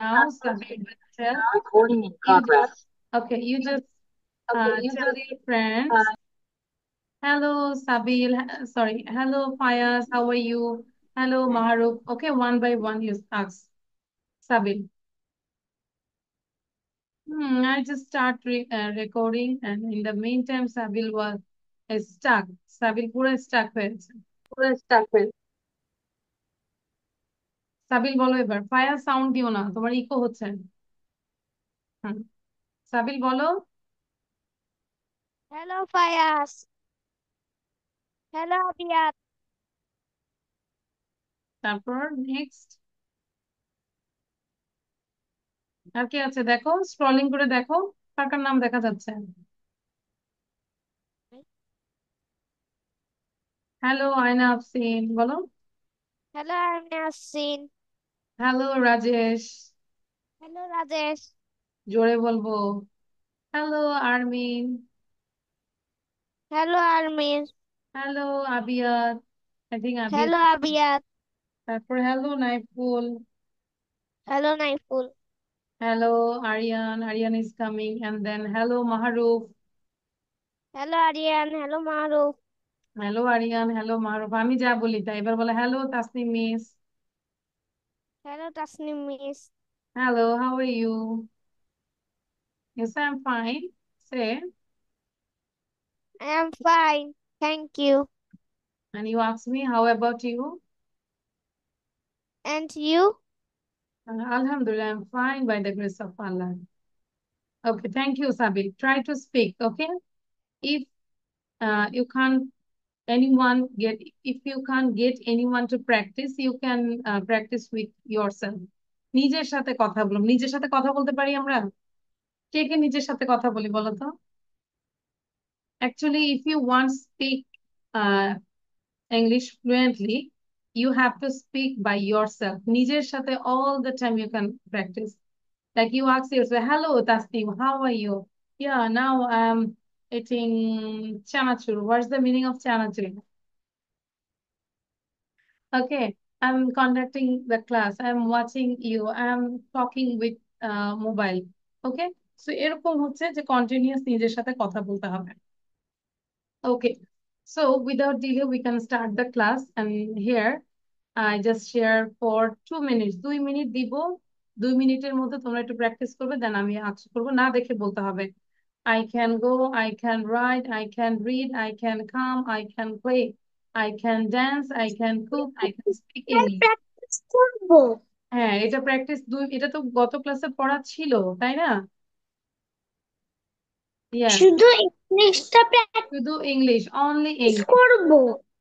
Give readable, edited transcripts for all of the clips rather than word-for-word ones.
Now, Sabir will tell. Recording in You just progress. okay. You just tell your friends. Hello, Sabil. Sorry. Hello, Fayaz. How are you? Hello, Maharuf. Okay, one by one, you ask Sabil. I just start recording, and in the meantime, Sabil was stuck. Sabil পুরো stuck হয়েছে। পুরো stuck হয়ে সাবিল বলো এবার। Fayaz sound দিও না, তোমার eco হচ্ছে। হুম, সাবিল বলো। Hello, Fayas. Hello, Abiyat. তারপর নেক্সট আর কি আছে দেখো, স্ক্রলিং করে দেখো কার কার নাম দেখা যাচ্ছে। হ্যালো আয়না আফসিন বলো। Hello, Arnasin. Hello Rajesh. Hello, Rajesh. জোরে বলবো। Hello Armin. Hello, Armin. Hello Abiyad. I think Abiyad. Hello, Abiyat. তারপর hello Naiful. Hello, Naiful. Hello Aryan. Aryan is coming and then hello Mahruf. Hello, Aryan. Hello, Maruf. Hello Aryan. Hello Mahruf. আমি যা বলি তাই, এবার বলে hello Tasnim miss. Hello, Tasnim Miss. Hello how are you? Yes, I'm fine. Say, I am fine. Thank you. and you ask me, how about you? And you? Alhamdulillah, I'm fine by the grace of Allah. Okay, thank you, Sabi. Try to speak, okay? If you can't if you can't get anyone to practice, you can practice with yourself. নিজের সাথে কথা বলো। নিজের সাথে কথা বলতে পারি আমরা? কে কে নিজের সাথে কথা বলি বলো তো? Actually, if you want to speak uh, English fluently, you have to speak by yourself. নিজের সাথে all the time you can practice. Like you ask yourself, hello Tasneem, how are you? Yeah, now I'm eating chanachur. What's the meaning of chanachur? Okay, I'm conducting the class. I'm watching you. I'm talking with mobile. Okay, so এরকম হচ্ছে যে continuous নিজের সাথে কথা বলতে হবে। Okay, so without delay, we can start the class. And here, I just share for 2 minutes. 2 minute দিব। 2 মিনিটের মধ্যে তোমরা একটু প্র্যাকটিস করবে, দেন আমি আনসার করবো। না দেখে বলতে হবে। I can go, I can write, I can read, I can come, I can play, I can dance, I can cook, I can speak English. Practice করবো। হ্যাঁ, এটা প্র্যাকটিস এটা তো গত ক্লাসে পড়া ছিল, তাই না? Yes, শুধু ইংলিশটা শুধু ইংলিশ, অনলি প্র্যাকটিস ইংলিশ। করবো।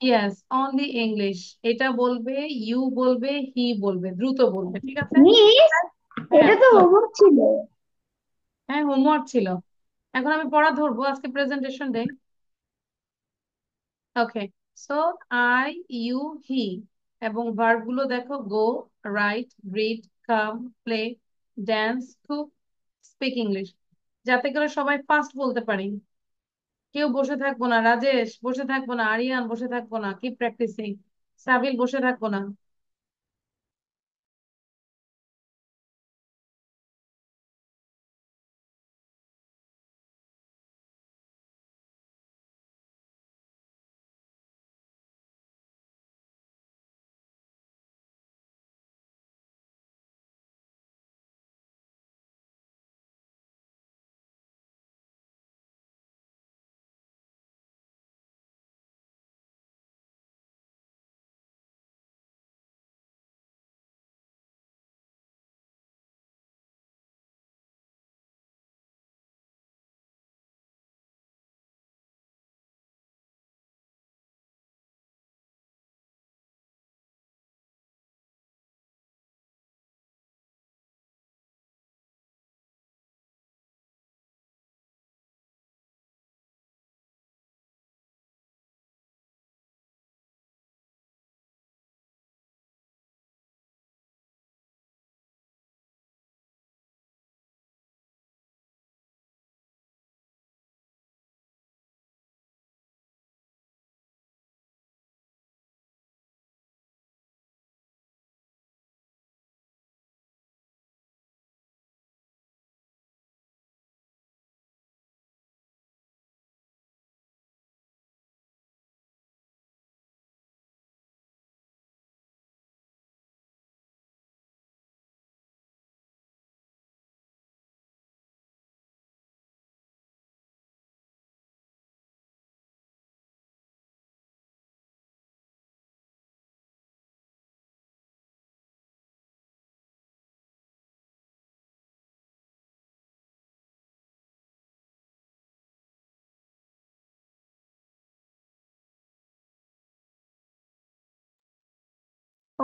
Yes, only English. এটা বলবে, ইউ বলবে, হি বলবে, দ্রুত বলবে, ঠিক আছে? মিস, হ্যাঁ এটা তো বলো। হোমওয়ার্ক ছিল। হ্যাঁ, হোমওয়ার্ক ছিল। এখন আমি পড়া ধরবো, আজকে presentation day. Okay, so I, you, he এবং ভার্ব গুলো দেখো, go, write, read, come, play, dance, cook, speak English. যাতে করে সবাই ফাস্ট বলতে পারি। কেউ বসে থাকবো না। রাজেশ বসে থাকবো না, আরিয়ান বসে থাকবো না, কি প্র্যাকটিসিং। সাবিল বসে থাকবো না।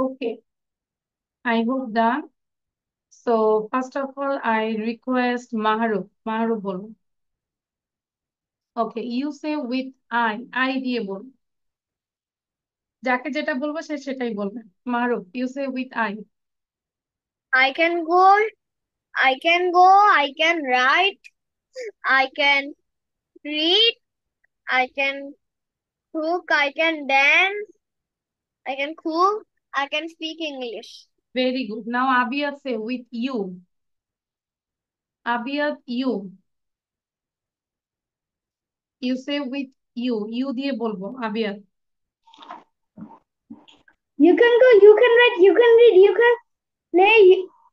Okay, I hope done. So first of all, I request Maharu. Maharu bolo. Okay, you say with I দিয়ে বল। যাকে যেটা বলবো সে সেটাই বলবে। Mahruf, you say with I. I can go, I can write, I can read, I can cook, I can dance, I can cook, I can speak English. Very good. Now Abiyat say with you. Abiyat, you. You say with you. You দিয়ে বলবো আবিয়াত। You can go, you can write, you can read, you can play,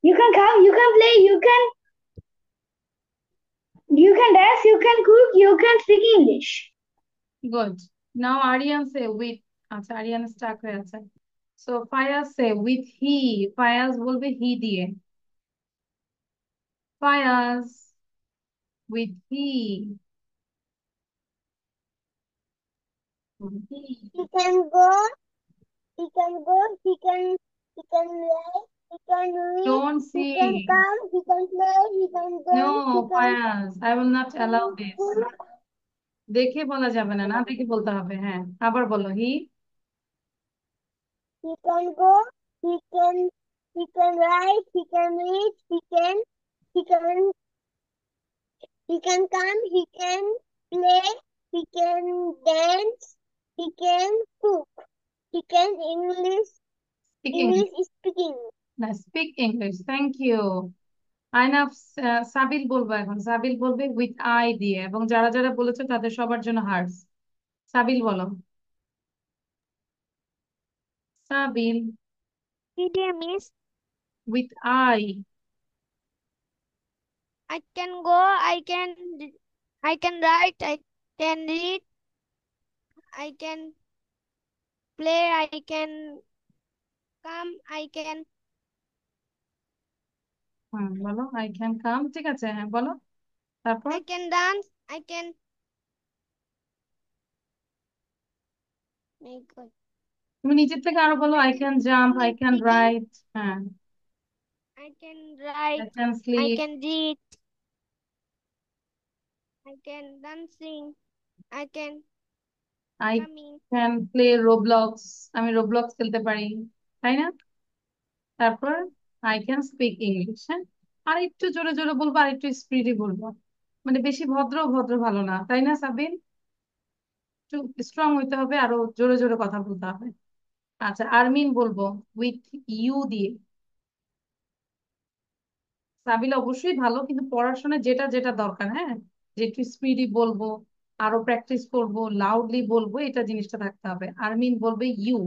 you can come, you can play, you can dance, you can cook, you can speak English. Good. Now Aryan say with। আচ্ছা, Aryan stuck হয়ে আছে। So Fayaz say with he। Fayaz বলবে he দিয়ে। Fayaz with he। He। He can go, he can go, he can play, he can read, Don't he can sing. come, he can play, he can dance, he No, can Fayaz, I will not allow this. cook. দেখে বলা যাবে না, না দেখে বলতে হবে। হ্যাঁ, আবার বলো হি। He can go, he can he can write, he can read, he can he can come, he can play, he can dance, he can cook, he can speak English. English speaking. না, speak English. Thank you. Enough. Sabil বলবো এখন। সাবিল বলবে with I দিয়ে, এবং যারা যারা বলেছে তাদের সবার জন্য হার্টস। সাবিল বলো। সাবিল। Dear Miss, with I. I can go, I can write, I can read, I can play, I can come, বলো আই ক্যান কাম। ঠিক আছে, হ্যাঁ বলো। তারপর I can dance, I can make good. তুমি নিজের থেকে আরো বলো। I I can can jump, I speak, can write. হ্যাঁ। I can I write, can I sleep. can read, I can dancing, I can I coming. Can play Roblox. আমি Roblox খেলতে পারি, তাই না? তারপর আই ক্যান স্পিক ইংলিশ। হ্যাঁ, আর একটু জোরে জোরে বলবো, আর একটু স্পিডে বলবো। মানে বেশি ভদ্র ভদ্র ভালো না, তাই না সাবিন? একটু স্ট্রং হইতে হবে, আরো জোরে জোরে কথা বলতে হবে। আচ্ছা, আরমিন বলবো উইথ ইউ দিয়ে। সাবিল অবশ্যই ভালো, কিন্তু পড়াশোনায় যেটা যেটা দরকার, হ্যাঁ, যে একটু স্পিডি বলবো, আরো প্র্যাকটিস করব, লাউডলি বলবো, এটা জিনিসটা থাকতে হবে। আরমিন বলবে ইউ।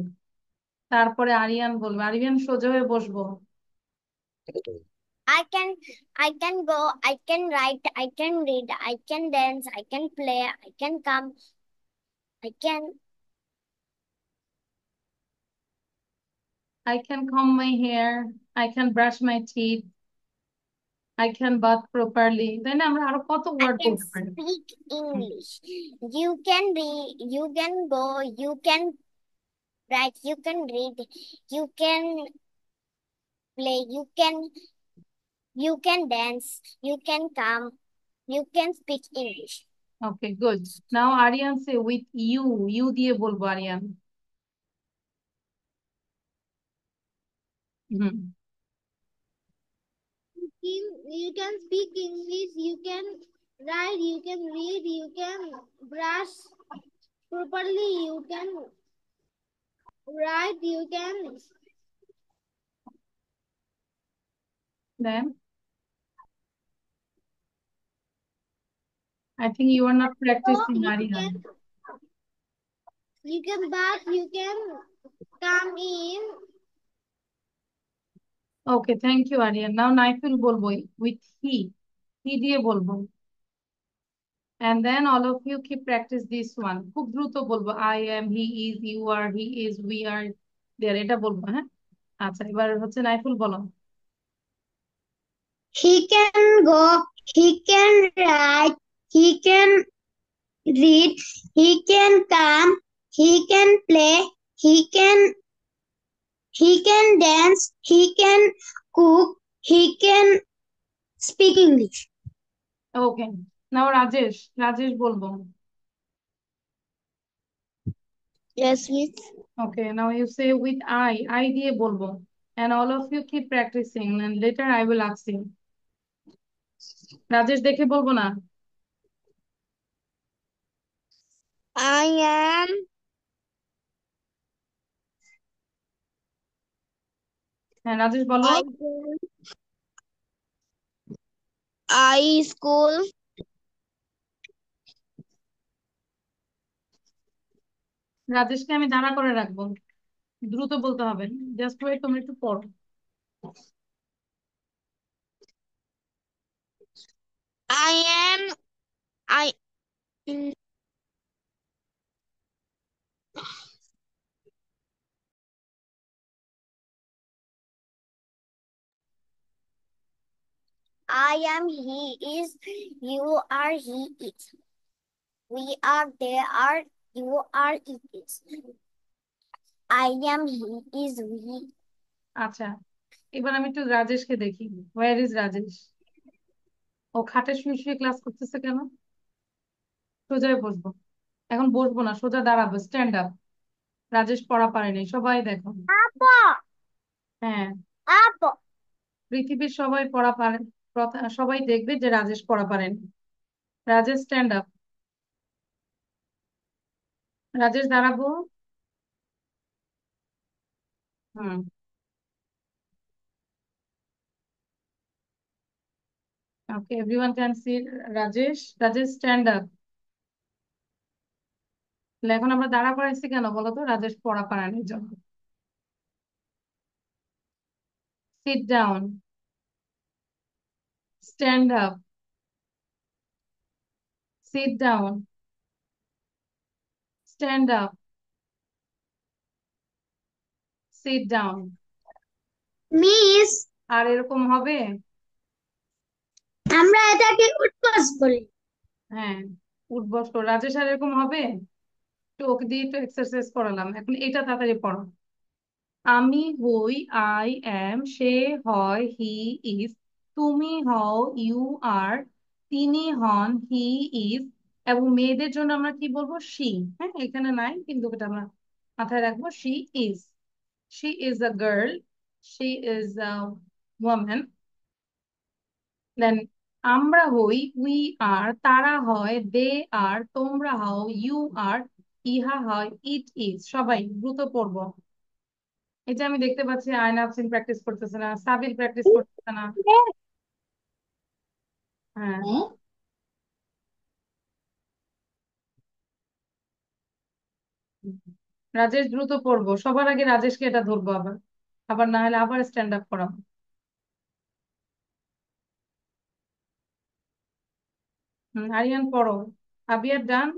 তারপরে আরিয়ান বলবে। আরিয়ান সোজা হয়ে বসবো। I can I can go, I can write, I can read, I can dance, I can play, I can come, I can I can comb my hair, I can brush my teeth, I can bath properly। তাই না? আমরা আরো কত I word can বলতে পারি। speak hmm. English. You can read, you can go, you can write, you can read, you can play, you can dance, you can come, you can speak English. Okay, good. Now Aryan say with you. You দিয়ে বলবো আরিয়ান। হুম। You can speak English, you can write, you can read, you can brush properly, you can write, you can then I think you are not practicing, Aryan. you can bath, you can come in. Okay, thank you, Aryan. Now Naiful বলবো with he। he দিয়ে বলবো। And then all of you keep practice this one। খুব দ্রুত বলবো। I am, he is, you are, he is, we are there। এটা বলবো, হ্যাঁ? আচ্ছা, এবার হচ্ছে নাইফুল বলো। He can go, he can write, he can read, he can come, he can play, he can He can dance, he can cook, he can speak English. ওকে, নাও রাজেশ, রাজেশ বলবো। Yes, miss. Okay, now you say with I দিয়ে বলবো, and all of you keep practicing and later I will ask you। Rajesh দেখে বলবো না? I am হ্যাঁ রাজেশ বলো। I I school. রাজেশকে আমি দাঁড়া করে রাখবো, দ্রুত বলতে হবে। জাস্ট ওয়েট, তুমি একটু পড়ো। I am I I am he is you are he is we are they are you are it is I am he is we আচ্ছা, এবার আমি একটু রাজেশকে দেখি। War is Rajesh? ও খাটে শুয়ে শুয়ে ক্লাস করতেছে কেন? সোজায় বসবো। এখন বসবো না, সোজা দাঁড়াবো, স্ট্যান্ড আপ। রাজেশ পড়া পারেনি, সবাই দেখো। Apple হ্যাঁ, apple পৃথিবীর সবাই পড়া পারে, সবাই দেখবে যে রাজেশ পড়া পারেনি। Rajesh stand up. রাজেশ দাঁড়াবো। Hmm, okay, everyone can see Rajesh. Rajesh stand up. এখন আমরা দাঁড়া করাইছি কেন বলো তো? রাজেশ পড়া পারেনি জন্য। Sit down, stand up, sit down, stand up, sit down. Miss আর এরকম হবে? আমরা এটাকে উঠবস বলি হ্যাঁ, উঠবস করো। রাজেশ আর এরকম হবে? তো ওকে দিয়ে একটু এক্সারসাইজ করালাম, এখন এটা তাড়াতাড়ি পড়ো। আমি হই, আই অ্যাম, সে হয়, হি ইজ, তুমি হও, ইউ আর, তিনি হন, হি ইজ, এবং মেয়েদের জন্য আমরা কি বলবো? শি। হ্যাঁ, এখানে নাই কিন্তু এটা আমরা মাথায় রাখবো, she is. She is a girl, she is a woman. Then আমরা হই, উই আর, তারা হয়, দে আর, তোমরা হও, ইউ আর, ইহা হয়, ইট ইজ। সবাই দ্রুত পড়বো। এই যে আমি দেখতে পাচ্ছি আয়না আফসিন প্র্যাকটিস করতেছে না, সাবিল প্র্যাকটিস করতেছে না। হ্যাঁ, রাজেশ দ্রুত পড়বো, সবার আগে রাজেশকে এটা ধরবো, আবার আবার না হলে আবার স্ট্যান্ড আপ করাবো। আরিয়ান পড়ো। Abiyar done.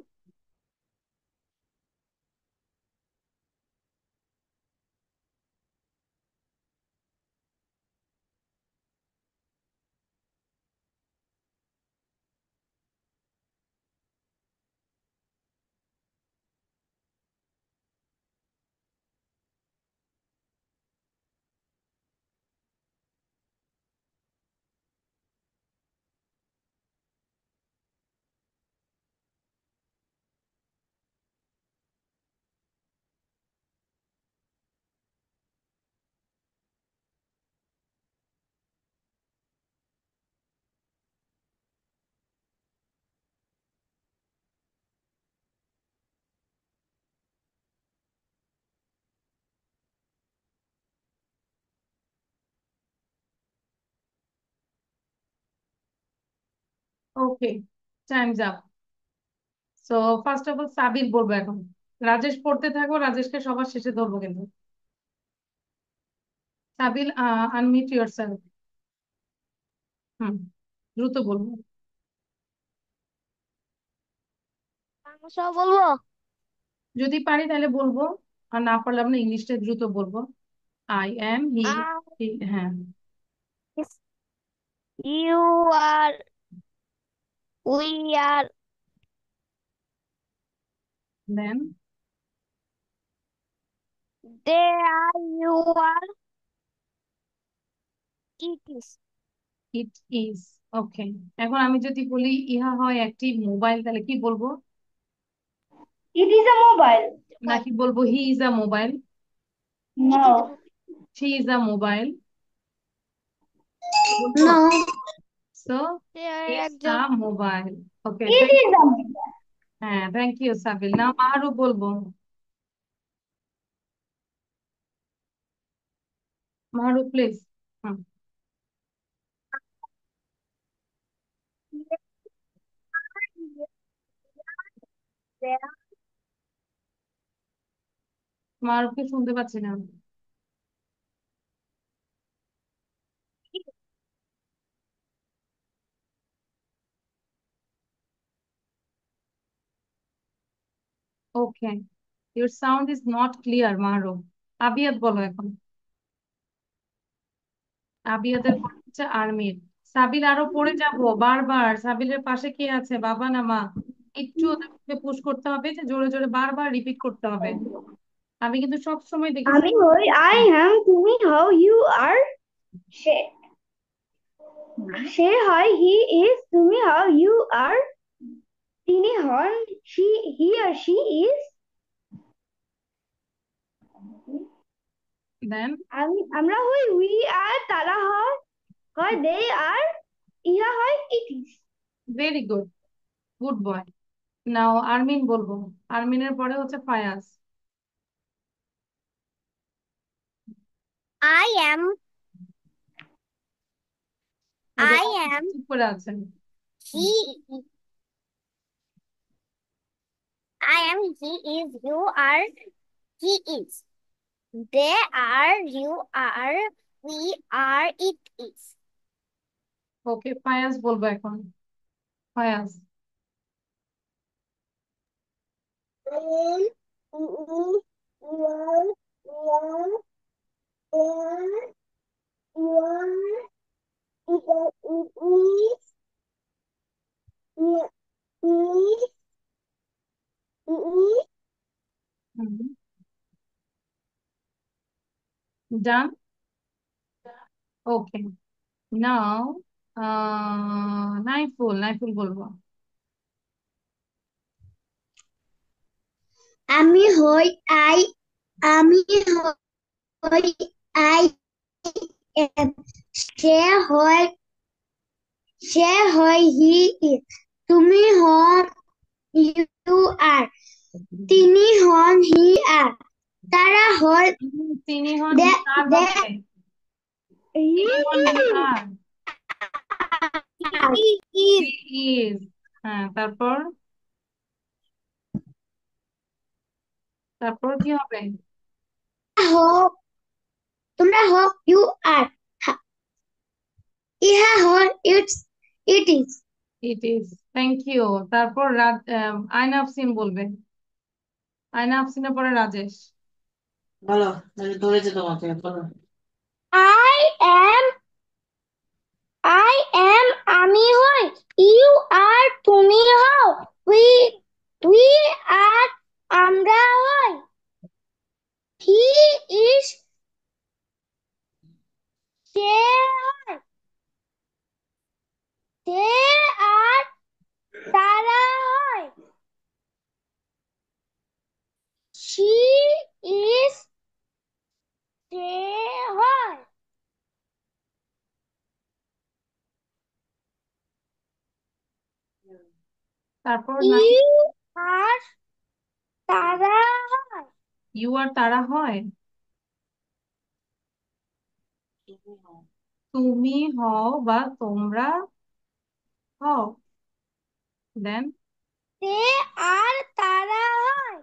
Okay, times up. So first of all Sabil বলবো এখন। রাজেশ পড়তে থাকো, রাজেশকে সবার শেষে ধরবো কিন্তু। সাবিল, আনমিউট ইউর সেলফ। হুম, দ্রুত বলবো। সব বলবো যদি পারি তাহলে বলবো, আর না পারলে আমরা ইংলিশটা দ্রুত বলবো। I am, he. I হ্যাঁ, is you are we are then They are, you are, it is. It is. Okay, এখন আমি যদি বলি ইহা হয় একটি মোবাইল, তাহলে কি বলবো? It is a mobile. নাকি বলবো he is a mobile? It is a No. She is a mobile বলবো? No. So They are it's a একজন mobile. Okay, It thank is you. a mobile. হ্যাঁ, thank you Sabil. না, মারুফ বলবো। মারুফ please. হুম। মারুফকে শুনতে পাচ্ছি না। Okay, your sound is not clear Maruf. Abiyat বলো এখন। আবিয়াতের পর হচ্ছে আরমির। সাবিল, আরো পড়ে যাবো বারবার। সাবিলের পাশে কে আছে, বাবা না মা? একটু ওদেরকে পুশ করতে হবে, যে জোরে জোরে বারবার রিপিট করতে হবে। আমি কিন্তু সব সময় দেখি আমি হই I am, তুমি হও you are, সে সে হয় he is, তুমি হও you are, তিনি হন he or she is, দেন। আমরা হই we are, তারা হয় হয় they are, ইহা হয় it is. Very good, good boy. Now Armin বলবো। আরমিনের পরে হচ্ছে ফায়াজ। I am, এই যে I am, চুপ করে আছেন। he, I am, he is, you are, he is. They are, you are, we are, it is. ওকে, ফায়াজ বলবো এখন। Fayaz. I am, you, you are, we are, they are, you are, it is, he is, he is. ডান। ওকে, নাও নাইফুল। নাইফুল বলবো। আমি হই I, আমি হই I am, সে হয় সে হয় he is, তুমি হন ইউ আর, তিনি হন হি আর, তারা হয় তিনি হন দে হি আর দে হবে? তিনি হন হি আর? He is, is. হ্যাঁ, তারপর? তারপর কি হবে? হোক, তোমরা হোক ইউ আর, ইহা হয় it is. It is. Thank you. তারপর আয়না আফসিন বলবে। আয়না আফসিনের পরে রাজেশ। বলো, ধরেছে তোমাকে, বলো। আই এম, আই এম, আমি হই, ইউ আর, তুমি হও, উই উই আর, আমরা হই, হি ইজ, সে হয়, দে আর, তারা হয়, শি ইজ, সে হয়, তারপর নাই। ইউ আর, তারা হয়, ইউ আর তারা হয়। তুমি হও বা তোমরা হও। দেন। সে আর, তারা হয়,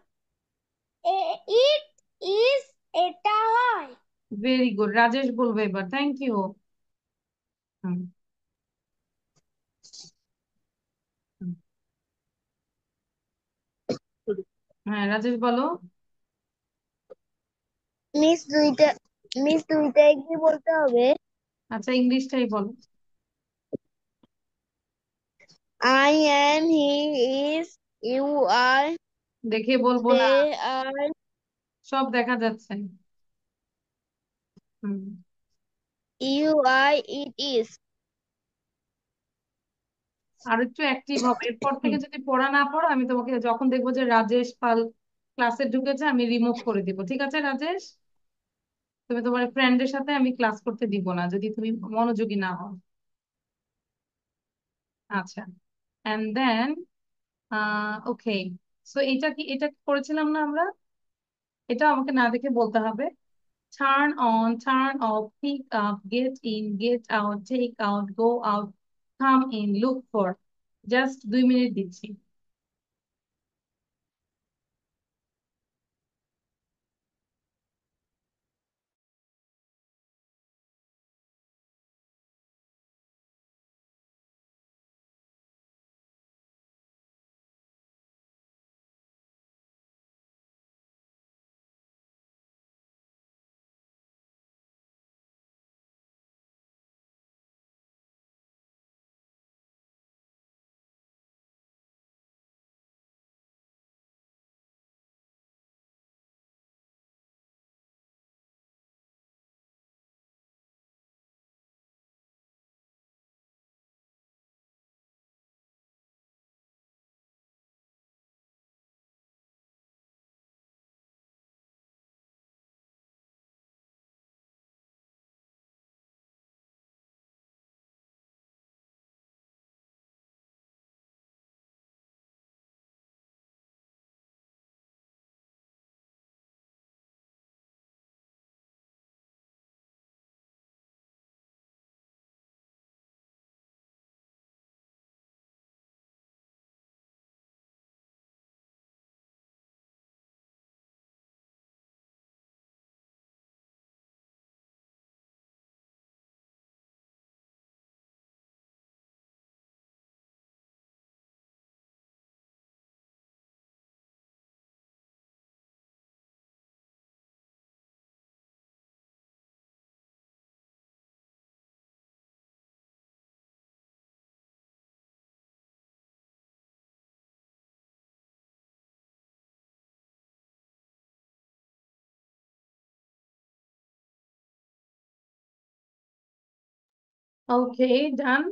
ইট ইজ, এটা হয়। Very good. রাজেশ বলবে এবার। Thank you. হ্যাঁ, রাজেশ বলো। মিস দুইটা মিস দুইটাই কি বলতে হবে? আচ্ছা, ইংলিশটাই বলো। I am, he is, you are, দেখে বলবো না, they are, সব দেখা যাচ্ছে। হুম। it is. আর একটু অ্যাক্টিভ হবে এরপর থেকে। যদি পড়া না পড়ো, আমি তোমাকে যখন দেখবো যে রাজেশ পাল ক্লাসে ঢুকেছে, আমি রিমুভ করে দিব। ঠিক আছে রাজেশ? তুমি তোমার ফ্রেন্ডের সাথে আমি ক্লাস করতে দিব না যদি তুমি মনোযোগী না হও। আচ্ছা। এন্ড দেন ওকে, সো এটা কি করেছিলাম না আমরা? এটা আমাকে না দেখে বলতে হবে। Turn on, turn off, pick up, get in, get out, take out, go out, come in, look for. Just 2 minute দিচ্ছি। Okay, done.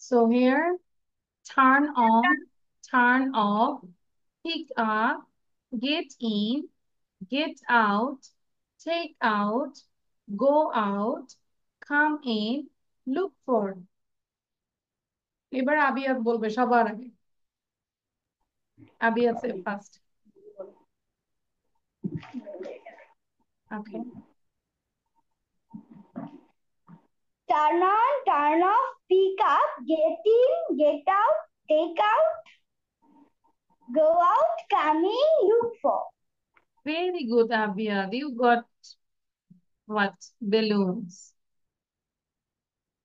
So here, turn on, turn off, pick up, get in, get out, take out, go out, come in, look for। এবার আবিয়াত বলবে সবার আগে। Abiyat first. Okay. Turn on, turn off, pick up, get in, get out, take out, go out, come in, look for. Very good, Abiyad. You got what? Balloons.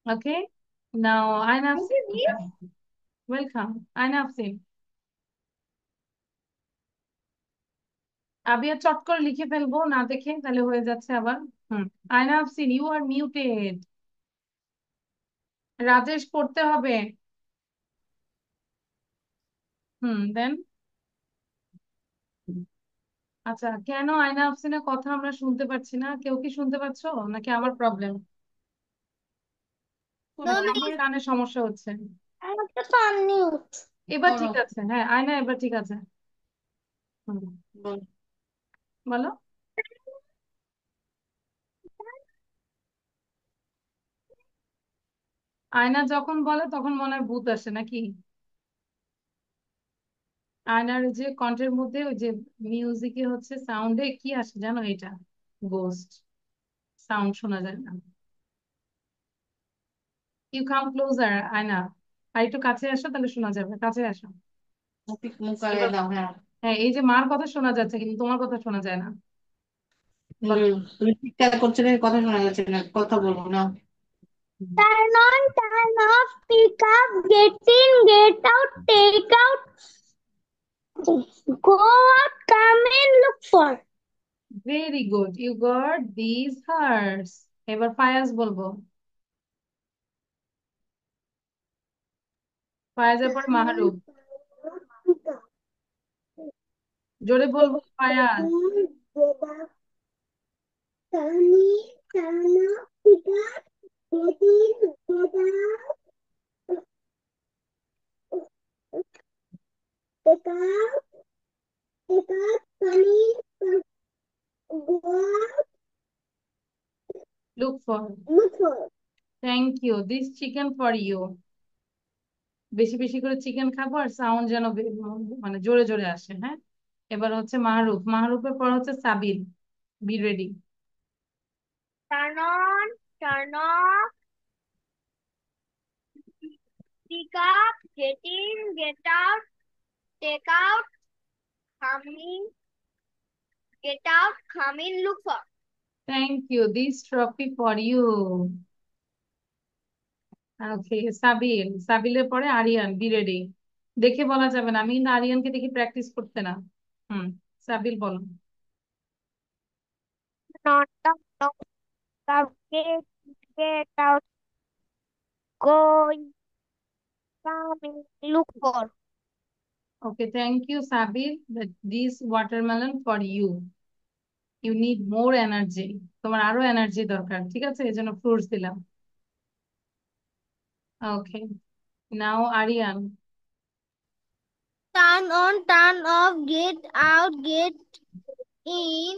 Okay. Now, Aina Thank you, Afsin. miss. Welcome. Aina Afsin. Abia চট করে লিখে ফেলবো না দেখে, তাহলে হয়ে যাচ্ছে আবার। হুম। আয়না আফসিন, ইউ আর মিউটেড। রাজেশ পড়তে হবে। হুম, দেন। আচ্ছা, কেন আয়না আফসিনের কথা আমরা শুনতে পাচ্ছি না? কেউ কি শুনতে পাচ্ছো, নাকি আমার প্রবলেম, No, নাকি আমার miss. কানে সমস্যা হচ্ছে? I'm just on mute. এবার বলো ঠিক আছে, হ্যাঁ আয়না, এবার ঠিক আছে। হুম, বলো। বলো। আয়না যখন বলে তখন মনে হয় ভূত আসে নাকি? আয়নার যে কণ্ঠের মধ্যে ওই যে মিউজিকে হচ্ছে সাউন্ডে কি আসে জানো? এটা গোস্ট সাউন্ড, শোনা যায় না। ইউ কাম ক্লোজার আয়না। আর একটু কাছে আসো, তাহলে শোনা যাবে। কাছে আসো। মুখ আগে এবার দাও, হ্যাঁ। হ্যাঁ, এই যে মার কথা শোনা যাচ্ছে কিন্তু তোমার কথা শোনা যায় না। বলো। তুমি ঠিকঠাক করছো না, কথা শোনা যাচ্ছে না, কথা বলবো না। Turn on, turn off, pick up, get in, get out, take out, go out, come in, look for. Very good, you got this horse. এবার ফায়াজ বলবো। ফায়াজের পর Turn মাহরুব। on, turn off, pick up, জোরে get বলবো Fayaz. in, get out. Tani, Tana, Pika, Getting, Pika, Pika, Tani, Go, Look for. look for. Thank you. This chicken for you. বেশি বেশি করে chicken খাবো আর sound যেন মানে জোরে জোরে আসে, হ্যাঁ। এবার হচ্ছে মাহরুফ, মাহরুফের পর হচ্ছে Sabil. Be ready. Turn on, turn off, pick up, get in, get out, take out, come in, get out, come in, look for. Thank you, this trophy for you. Okay, Sabil, সাবিলের পরে আরিয়ান। B ready. দেখে বলা যাবে না, আমি কিন্তু আরিয়ানকে দেখি practice করতে না। হুম, সাবিল বলো। Not the not the get out, go, come in, look for. Okay, thank you Sabil, this watermelon for you. You need more energy. তোমার আরো এনার্জি দরকার, ঠিক আছে, এই জন্য ফ্রুটস দিলাম। ওকে, নাও Aryan. Turn on, turn off, get out, get in,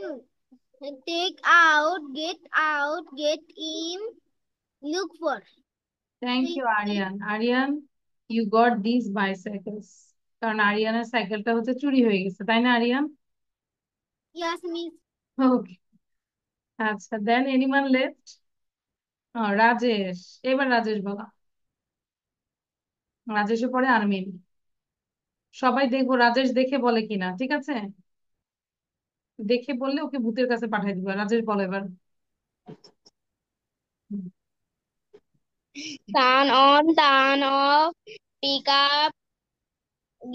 take out, get in, look for. Thank you Aryan. Aryan, you got this bicycles. কারণ আরিয়ানের সাইকেলটা হচ্ছে চুরি হয়ে গেছে, তাই না আরিয়ান? Yes, miss. ওকে, আচ্ছা, দেন এনিওয়ান লেফট? রাজেশ। এবার রাজেশ বলা। রাজেশের পরে আরমিন। সবাই দেখবো রাজেশ দেখে বলে কিনা, ঠিক আছে? দেখে বললে ওকে ভূতের কাছে পাঠিয়ে দিবা। রাজেশ বলো এবার। Turn on, turn off, pick up,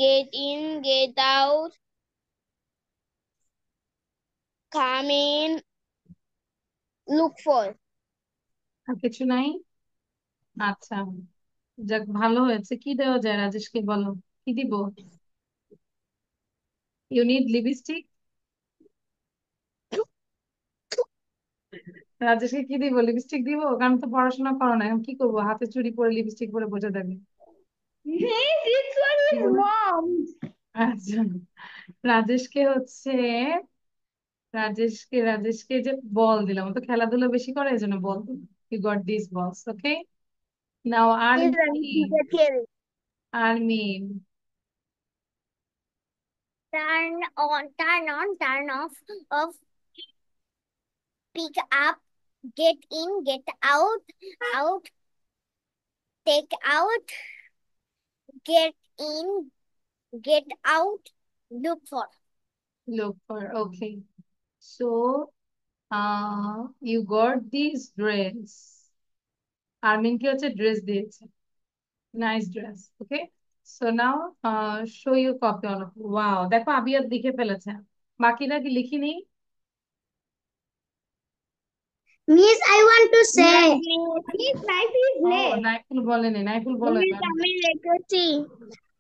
get in, get out, come in, look for. আর কিছু নাই? আচ্ছা, যাক, ভালো হয়েছে। কি দেওয়া যায় রাজেশকে, বলো। কি দিব? You need lipstick. রাজেশকে কি দিব? লিপস্টিক দিব? কারণ তো পড়াশোনা করো না, এখন কি করবো? হাতে চুড়ি পরে লিপস্টিক পরে বসে থাকবে। This one দিব is না? mom. আচ্ছা, রাজেশকে হচ্ছে, রাজেশকে যে বল দিলাম, ও তো খেলাধুলা বেশি করে, এই জন্য বল দিলাম। ইউ গট দিস বলস, ওকে। নাও This one Armin. is a theory. Armin. Turn off, pick up, get in, get out, take out, get in, get out, look for. Look for, okay. So, you got this dress. আরমিনকে হচ্ছে dress দিয়েছে। Nice dress, okay. So now show your copy on. Wow, দেখো আবিয়ার লিখে ফেলেছে। বাকিরা কি লিখিনি? Miss, I want to say. Miss, life is O, late. Naiful বলেনি। নাইফুল বলো Miss, এবার। আমি লিখেছি।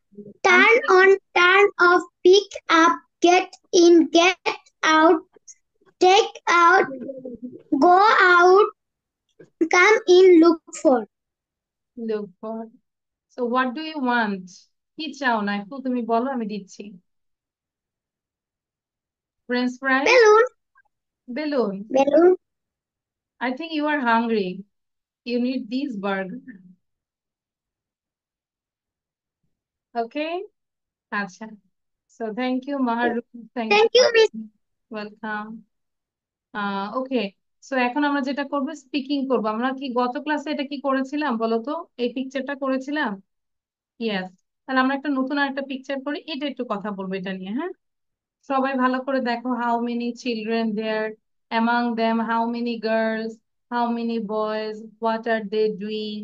আমি Turn on, turn off, pick up, get in, get out, take out, go out, come in, look for. look for. So what do you want? কি চাও নাইফুল, তুমি বলো, আমি দিচ্ছি। French ফ্রাইজ? Balloon, balloon? balloon. I think you are hungry. You need these burger. Okay? আচ্ছা। So thank you, Maharu. Thank Thank you. you, Miss. Welcome. Okay, so এখন আমরা যেটা করবো, স্পিকিং করবো। আমরা কি গত ক্লাসে এটা কি করেছিলাম বলো তো? এই পিকচারটা করেছিলাম। ইয়েস। তাহলে আমরা একটা নতুন আরেকটা পিকচার করি, এটা একটু কথা বলবো এটা নিয়ে, হ্যাঁ। সবাই ভালো করে দেখো। How many children there among them, how many girls, how many boys, what are they doing,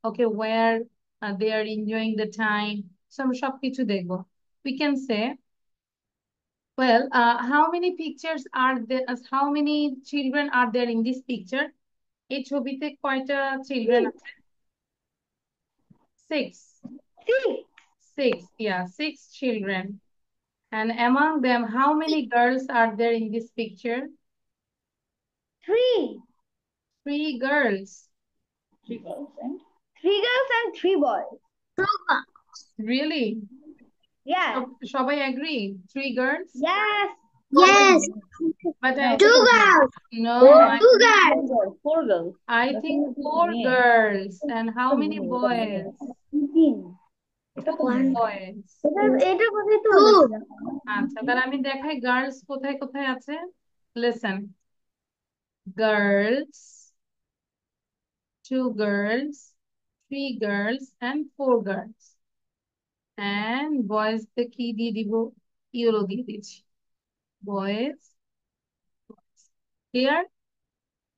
okay, were they are enjoying the time. So আমরা সবকিছু দেখবো। We can say, well, how many pictures are there? How many children are there in this picture? এই ছবিতে কয়টা children আছে? Six. Six, yeah, six children. And among them, how many girls are there in this picture? Three. Three girls. Three girls and three boys. Really? Yes. সবাই agree? Three girls? Yes. Yes. But I Two girls. no, I Two think girls. Four girls. I think four girls. And how many boys? Two boys. এটা কোথায় তো Two. আচ্ছা, তাহলে আমি দেখাই girls কোথায় কোথায় আছে। Listen. Girls, two girls, three girls, and four girls. And boys কে কি দিয়ে দিব? ইউরো দিয়ে দিচ্ছি। Boys. Here,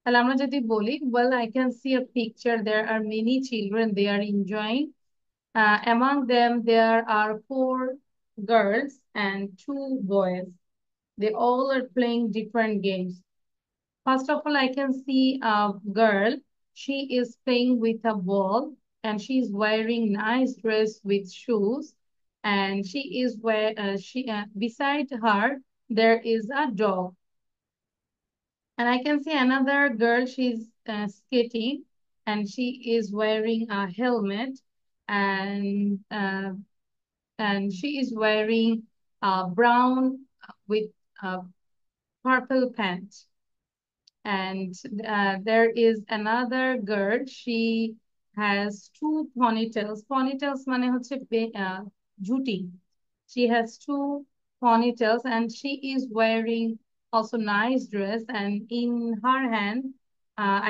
তাহলে আমরা যদি বলি, well, I can see a picture. There are many children. They are enjoying. Among them, there are four girls and two boys. They all are playing different games. First of all, I can see a girl. She is playing with a ball and she is wearing nice dress with shoes. And she is beside her, there is a dog. And I can see another girl, she's skating and she is wearing a helmet and uh, and she is wearing brown with purple pants. And there is another girl, she has two ponytails. Ponytails মানে হচ্ছে ঝুটি. She has two ponytails and she is wearing also nice dress, and in her hand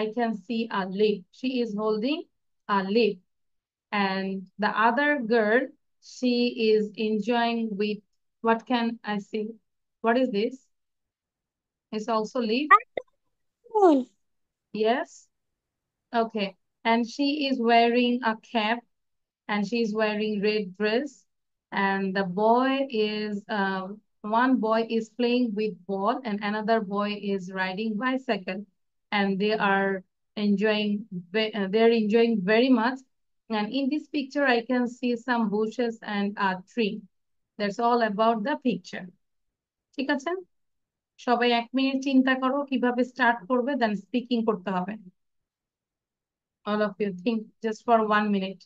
I can see a lip. She is holding a lip. And the other girl, she is enjoying with, what can I see? What is this? It's also lip. Yes. Okay. And she is wearing a cap and she's wearing red dress. And the boy is, one boy is playing with ball and another boy is riding bicycle. And they are enjoying, they're enjoying very much. And in this picture, I can see some bushes and a tree. That's all about the picture. ঠিক আছে? সবাই 1 minute চিন্তা করো কিভাবে start করবে, দেন speaking করতে হবে। All of you think just for 1 minute.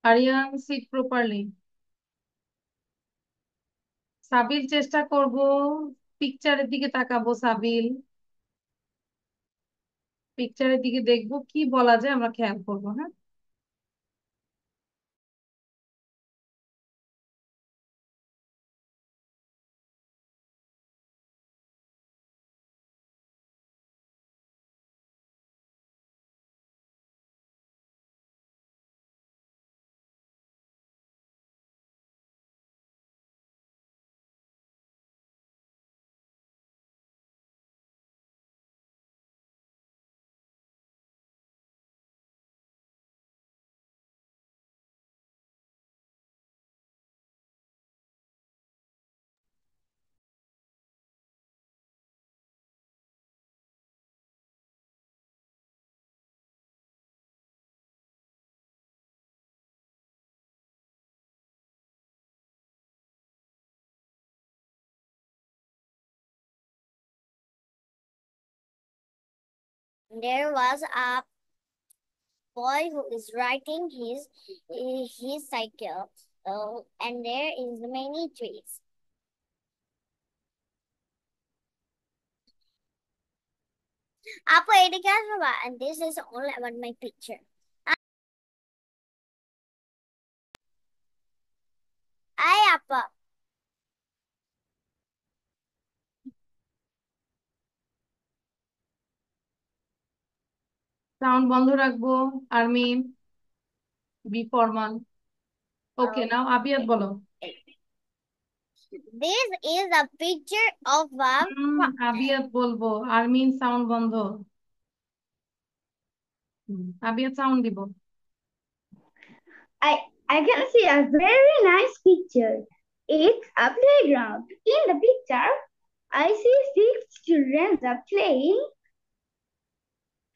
Aryan, sit properly. সাবিল চেষ্টা করব, পিকচারের দিকে তাকাবো সাবিল, পিকচারের দিকে দেখবো কি বলা যায় আমরা খেয়াল করবো, হ্যাঁ। There was a boy who is riding his cycle, and there is many trees. Apa ini kan apa? And this is all about my picture. Ay apa? Sound বন্ধ রাখবো। Armin, be formal. Okay, now Abiyat বলো। This is a picture of a আবিয়াত বলবো, Armin sound বন্ধ। আবিয়াত sound দিব। I can see a very nice picture. It's a playground. In the picture, I see 6 children are playing.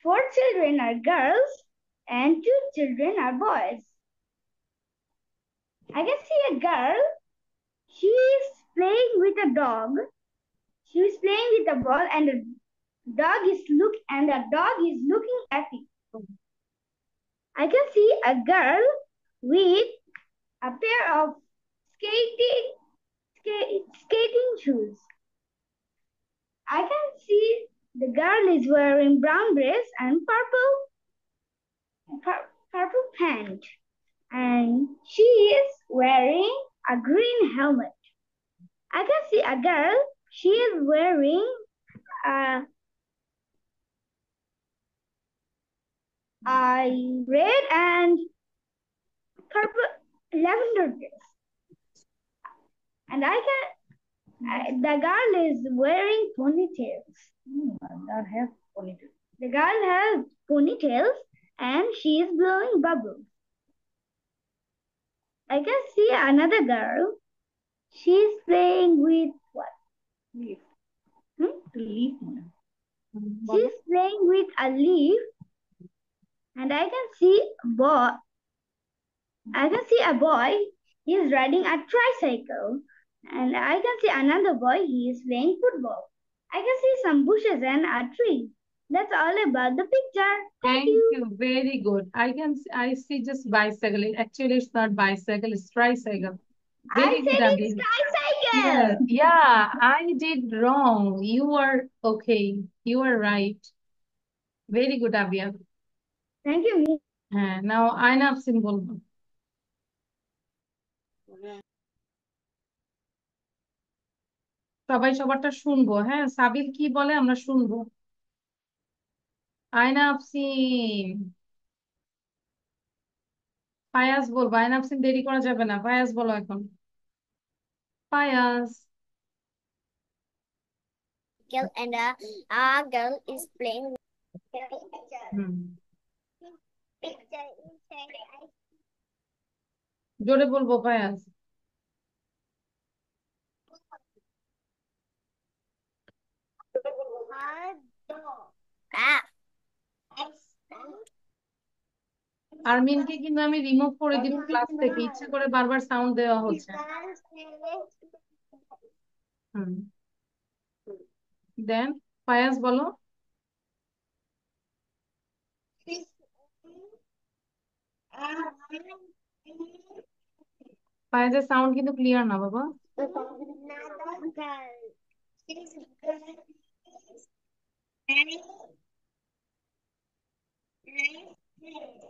4 children are girls and 2 children are boys. I can see a girl. She is playing with a dog. She is playing with a ball, and the dog is looking at it. I can see a girl with a pair of skating shoes. I can see the girl is wearing brown dress and purple pant, and she is wearing a green helmet. I can see a girl. She is wearing a red and purple lavender dress, and the girl is wearing ponytails. The girl has ponytails and she is blowing bubbles. I can see another girl. She's playing with what? Leaf. Leaf. She's playing with a leaf, and I can see a boy. He is riding a tricycle, and I can see another boy. He is playing football. I can see some bushes and a tree. That's all about the picture. Thank you. you. Very good. I see just bicycle. Actually, it's not bicycle, it's tricycle. Very I good, said Abhi. it's tricycle. Yeah, I did wrong. You are okay. You are right. Very good, Abia. Thank you, Miss. Now আয়নাফসিন বলবো। সবাই সবারটা শুনবো, হ্যাঁ সাবিল কি বলে আমরা শুনবো। আয়নাফসিন, ফায়াজ বলবো। আয়নাফসিন দেরি করা যাবে না, ফায়াজ বলো এখন। Fayaz. Girl and a girl is playing with hmm, picture inside জোরে বলবো ফায়াজ। a dog. Ah. আরমিনকে কিন্তু আমি রিমুভ করে দিব ক্লাস থেকে, ইচ্ছে করে বারবার সাউন্ড দেওয়া হচ্ছে। হুম, দেন ফায়াজ বলো। ফায়াজের সাউন্ড কিন্তু ক্লিয়ার না বাবা। Another girl. This girl is wearing red dress.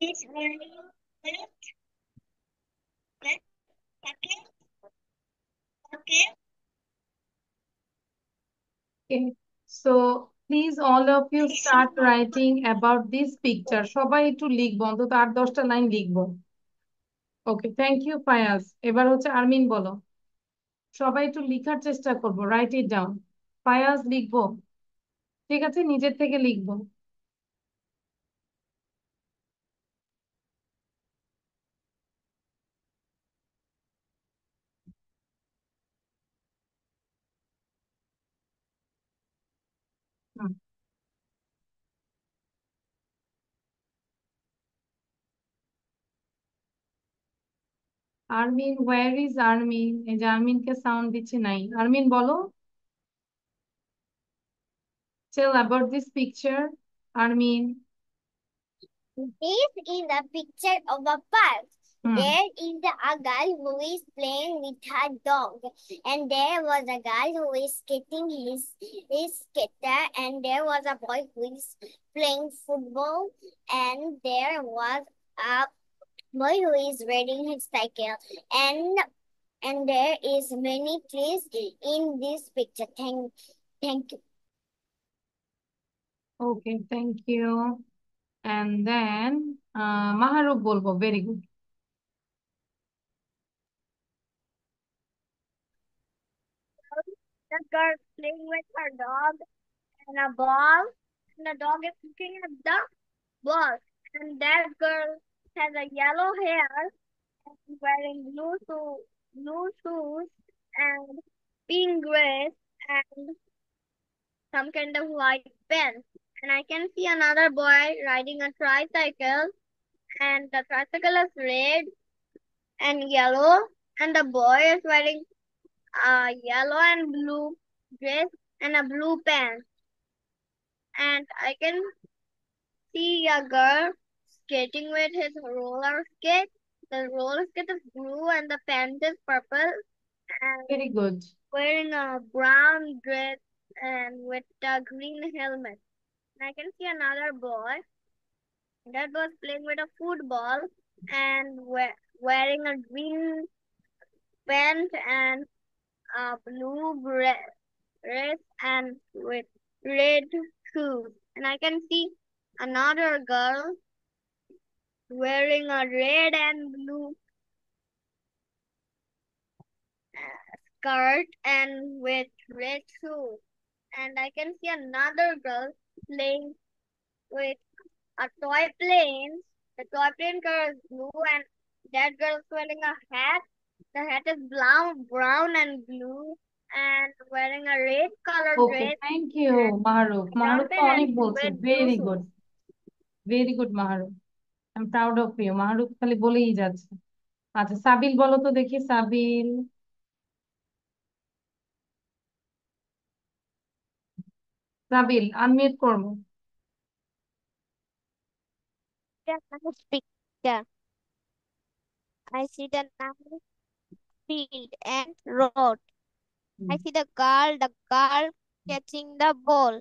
She's wearing black jacket. Okay. Okay. So please all of you start writing about this picture. সবাই একটু লিখবো, অন্তত 8-10টা লাইন লিখবো। ওকে, থ্যাংক ইউ ফায়াজ। এবার হচ্ছে আরমিন বলো। সবাই একটু লিখার চেষ্টা করবো, রাইট ইট ডাউন। ফায়াজ লিখবো, ঠিক আছে, নিজের থেকে লিখবো। Hmm. Armin, where is Armin? এই যে আরমিনকে সাউন্ড দিচ্ছে, নাই। আরমিন বলো, tell about this picture. Armin. This is a picture of a park. Hmm, There is a girl who is playing with her dog, and there was a girl who is skating his skater, and there was a boy who is playing football, and there was a boy who is riding his cycle, and there is many trees in this picture. Thank you. Okay, thank you. And then Mahrub বলবো। Very good. The girl playing with her dog and a ball, and the dog is looking at the ball. And that girl has a yellow hair and wearing blue shoes and pink dress and some kind of white pants. And I can see another boy riding a tricycle, and the tricycle is red and yellow, And the boy is wearing a yellow and blue dress and a blue pants. And I can see a girl skating with his roller skate. The roller skate is blue and the pants is purple and Very good. wearing a brown dress and with a green helmet. And I can see another boy that was playing with a football and wearing a green pant and a blue dress and with red shoes. And I can see another girl wearing a red and blue skirt and with red shoes. And I can see another girl playing with a toy plane. The toy plane color is blue and that girl is wearing a hat. The hat is brown and blue and wearing a red color okay, dress thank you and Mahruf. Mahruf তো jumping and অনেক বলছে। with blue very shoes. Good, very good Mahruf. I am proud of you. Mahruf খালি বলেই যাচ্ছে। আচ্ছা, সাবিল বলো তো দেখি। সাবিল, সাবিল আনমিউট করবো। Nice picture. I see the nice field and road. I see the girl catching the ball.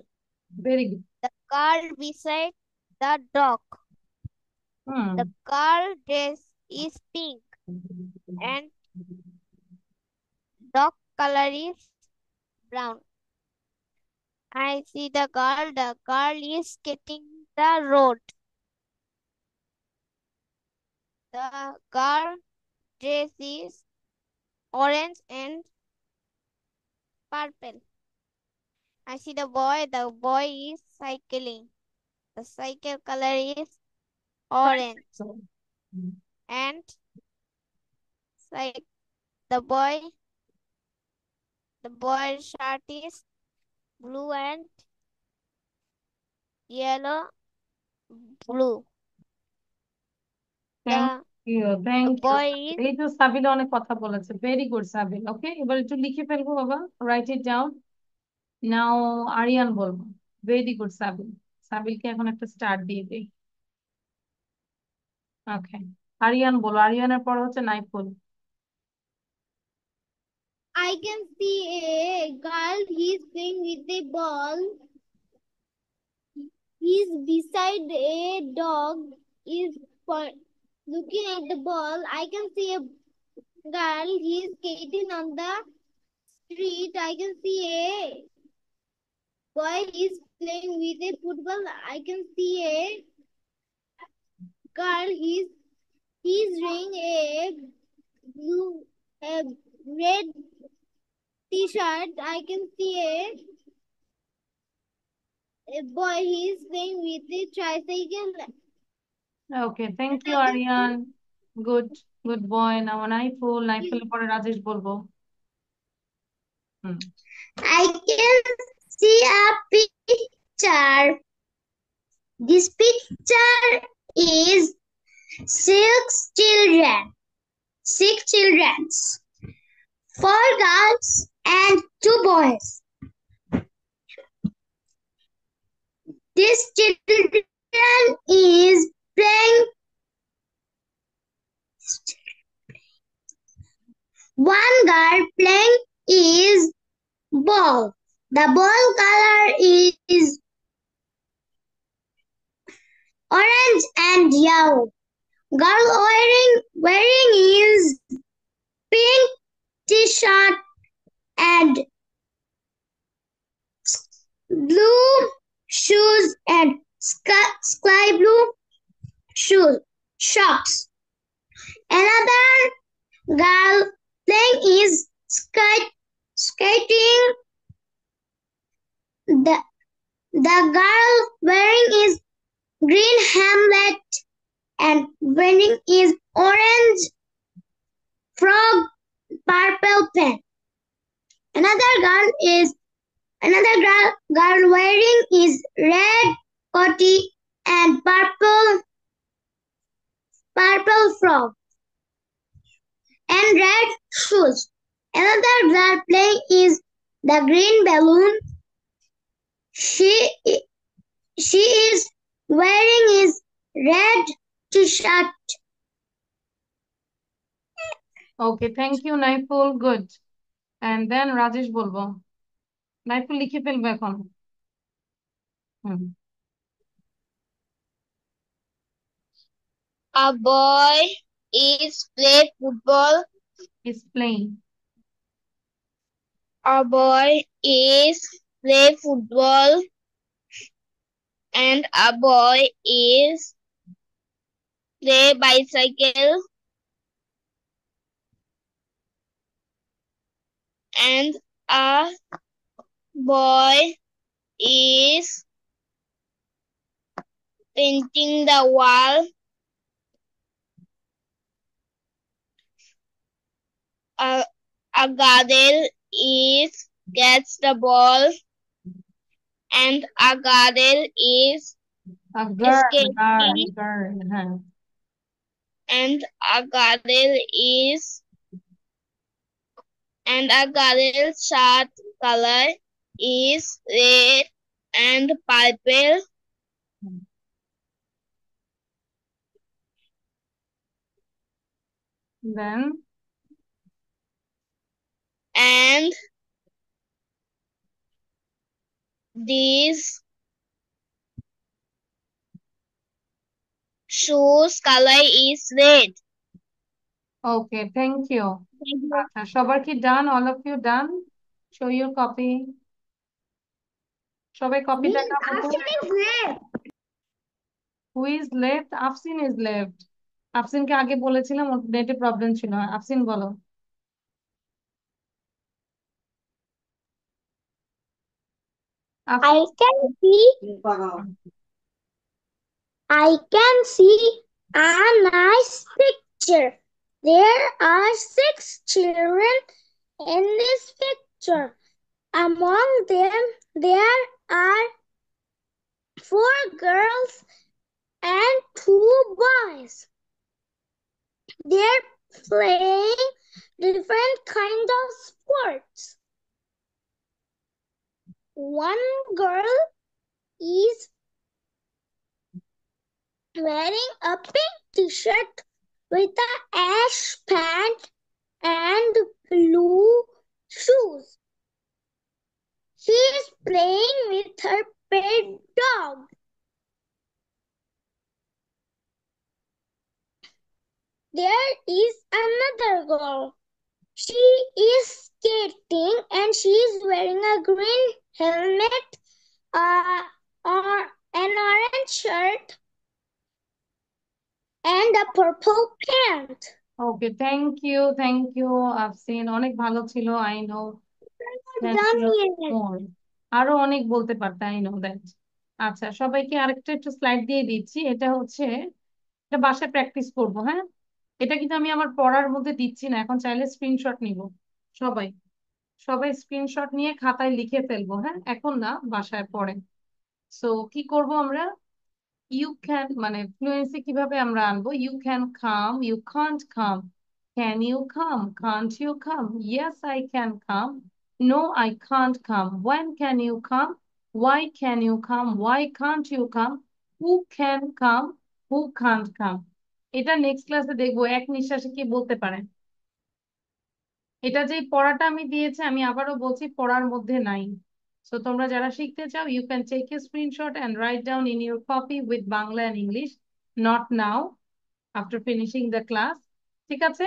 Very good. The girl beside the dog. Hmm, The girl dress is pink and dog color is brown. I see the girl is skating the road. The girl dress is orange and purple. I see the boy is cycling. The cycle color is orange and like the boy's shirt is blue and yellow blue. Thank The you, the thank you. boy is এই তো সাবিল অনেক কথা বলেছে। Very good সাবিল। ওকে, এবার একটু লিখে ফেলবো বাবা, write it down now. Aryan বলবো। ভেরি গুড সাবিল। সাবিলকে এখন একটা স্টার দিয়ে দিই। ওকে, আরিয়ান বলো। আরিয়ানের পর হচ্ছে Naiful. I can see a girl. He's playing with a ball. He's beside a dog. Is looking at the ball. I can see a girl. He's skating on the street. I can see a boy. He's playing with a football. I can see a girl. He's wearing a red t-shirt. I can see a boy. He's playing with a tricycle. Okay, thank you Aryan. Good, good boy. Now Naiful. নাইফুলের পরে রাজেশ বলবো। Hmm, I can see a picture. This picture is six children, 4 girls and 2 boys. This children is playing. One girl playing is ball. The ball color is orange and yellow. Girl wearing is pink t-shirt and blue shoes and sky blue socks. Another girl playing is skating. The girl wearing is green helmet and wearing is orange frog purple pant. Another girl wearing is red coatee and purple frog and red shoes. Another girl playing is the green balloon. She she is wearing his red t-shirt. Okay, thank you Naiful, good. And then Rajesh বলবো। নাইফুল লিখে ফেলবো এখন। Hmm. A boy is play football. Is playing. A boy is play football and a boy is play bicycle and a boy is painting the wall. A girl is catch the ball and a girl is a girl, skating girl, হ্যাঁ। and a girl is and a girl's shirt color is red and purple. Then And these shoes color is red. Okay, thank you. Thank you. আচ্ছা, সবার কি done? All of you done? Show your copy. সবাই copy দেখাবো তো। Who is left? Afsin is left. আফসিনকে আগে বলেছিলাম, ওর নেটে প্রবলেম ছিল। আফসিন বলো। I can see a nice picture. There are 6 children in this picture. Among them there are 4 girls and 2 boys. They're playing different kind of sports. One girl is wearing a pink t-shirt with an ash pant and blue shoes. She is playing with her pet dog. There is another girl. She is skating and she is wearing a green helmet, or an orange shirt and a purple pant. Okay, thank you Afsin, অনেক ভালো ছিল। I know, thank Done you yet. More. আরো অনেক বলতে পারতে, I know that. আচ্ছা, সবাইকে আরেকটা একটু স্লাইড দিয়ে দিচ্ছি। এটা হচ্ছে, এটা বাসায় প্র্যাকটিস করবো, হ্যাঁ। এটা কিন্তু আমি আমার পড়ার মধ্যে দিচ্ছি না, এখন চাইলে স্ক্রিনশট নিব। সবাই সবাই স্ক্রিনশট নিয়ে খাতায় লিখে ফেলবো, হ্যাঁ, এখন না, বাসায় পড়ে। সো কি করব আমরা? ইউ ক্যান, মানে ফ্লুয়েন্সি কিভাবে আমরা আনবো? You can come, you can't come, can you come, can't you come, yes I can come, no I can't come, when can you come, why can you come, why can't you come, who can come, who can't come. এটা next ক্লাসে দেখবো এক নিঃশ্বাসে কি বলতে পারে। এটা যে পড়াটা আমি দিয়েছি, আমি আবারও বলছি, পড়ার মধ্যে নাই। সো তোমরা যারা শিখতে চাও, you can take a screenshot and write down in your copy with Bangla and English, not now, after finishing the class. ঠিক আছে?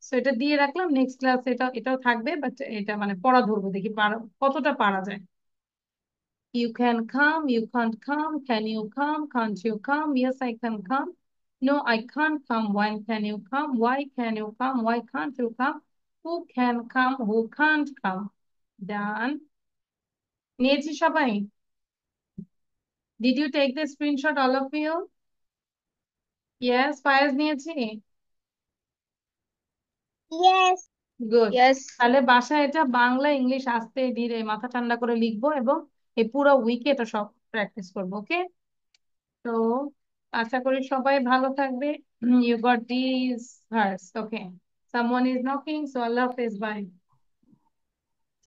সো এটা দিয়ে রাখলাম, নেক্সট ক্লাস এটাও থাকবে, বাট এটা মানে পড়া ধরবো, দেখি কতটা পারা যায়। You can come, you can't come, can you come, can't you come, yes I can come, no I can't come, when can you come, why can you come, why can't you come, who can come, who can't come. Done. নিয়েছি সবাই? Did you take the screenshot, all of you? Yes, Faiz নিয়েছি? Yes. Good. Yes. তাহলে বাসায় এটা Bangla English আস্তে ধীরে মাথা ঠান্ডা করে লিখবো, এবং এই পুরো উইকে এটা সব প্র্যাকটিস করবো। ওকে? তো আশা করি সবাই ভালো থাকবে। You got this verse. Okay, Someone is knocking, so Allah Hafiz, bye.